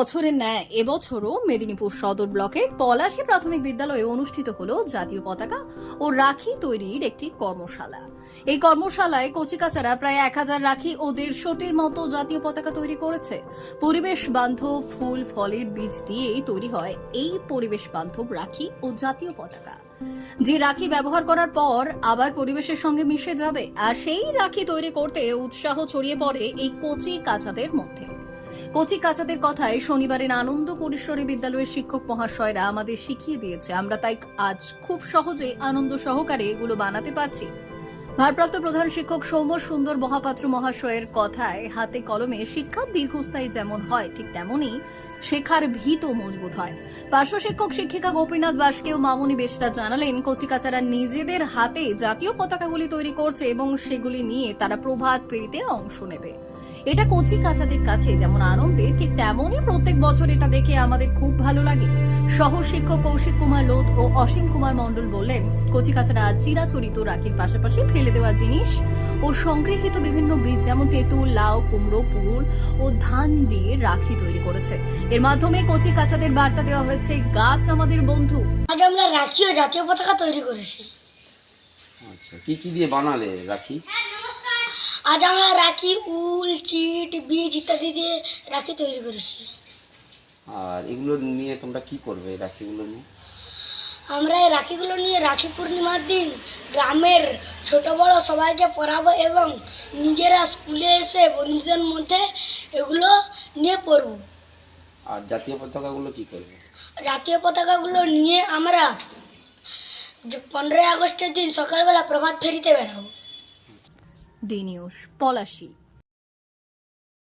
বছরের ন্যায় এবছরও মেদিনীপুর সদর ব্লকের পলাশী প্রাথমিক বিদ্যালয়ে অনুষ্ঠিত হলো জাতীয় পতাকা ও রাখি তৈরির একটি কর্মশালা। এই কর্মশালায় কচিকাচারা প্রায় 1000 রাখি ও 150টির মতো জাতীয় পতাকা তৈরি করেছে। পরিবেশ বান্ধব ফুল ফলের বীজ দিয়েই তৈরি হয় এই পরিবেশ বান্ধব রাখি ও জাতীয় পতাকা, যে রাখি ব্যবহার করার পর আবার পরিবেশের সঙ্গে মিশে যাবে। আর সেই রাখি তৈরি করতে উৎসাহ ছড়িয়ে পড়ে এই কচি কাচাদের মধ্যে। কচি কাচাদের কথায় শনিবারের আনন্দ পরিসরে বিদ্যালয়ের শিক্ষক মহাশয়রা আমাদের শিখিয়ে দিয়েছে, আমরা তাই আজ খুব সহজে আনন্দ সহকারে এগুলো বানাতে পারছি। ভারপ্রাপ্ত প্রধান শিক্ষক সৌম্য সুন্দর মহাপাত্র মহাশয়ের কথায় হাতে কলমে শিক্ষার দীর্ঘস্থায়ী যেমন হয়, ঠিক তেমনি শেখার ভিতও মজবুত হয়। পার্শ্ব শিক্ষক শিক্ষিকা গোপীনাথ বাসকে ও মামুনি বেশরা জানালেন, কচিকাচারা নিজেদের হাতে জাতীয় পতাকাগুলি তৈরি করছে এবং সেগুলি নিয়ে তারা প্রভাত ফেরিতে অংশ নেবে। এটা কচি কাচাদের কাছে যেমন আনন্দের, ঠিক তেমনই প্রত্যেক বছর এটা দেখে আমাদের খুব ভালো লাগে। সহ শিক্ষক কৌশিক কুমার লোধ ও অসীম কুমার মণ্ডল বললেন, কচি কাচারা চিরাচরিত রাখির পাশাপাশি ফেলে দেওয়া জিনিস ও সংগৃহীত বিভিন্ন বীজ যেমন তেঁতুল, লাউ, কুমড়ো, পুরুল ও ধান দিয়ে রাখি তৈরি করেছে। এর মাধ্যমে কচি কাচাদের বার্তা দেওয়া হয়েছে, গাছ আমাদের বন্ধু। আজ আমরা রাখি ও জাতীয় পতাকা তৈরি করেছি। আচ্ছা, কি কি দিয়ে বানালে রাখি? আজ আমরা রাখি, উল, চিট, বীজ ইত্যাদি দিয়ে রাখি তৈরি করেছি। আর এগুলো নিয়ে তোমরা কি করবে? এই রাখিগুলো নিয়ে আমরা এই রাখিগুলো নিয়ে রাখি পূর্ণিমার দিন গ্রামের ছোট বড় সবাইকে পড়াবো এবং নিজেরা স্কুলে এসে বন্ধুদের মধ্যে এগুলো নিয়ে পড়ব। আর জাতীয় পতাকাগুলো কি করবে? জাতীয় পতাকাগুলো নিয়ে আমরা 15ই আগস্টের দিন সকালবেলা প্রভাত ফেরিতে বেরাবো। D news, Palashi.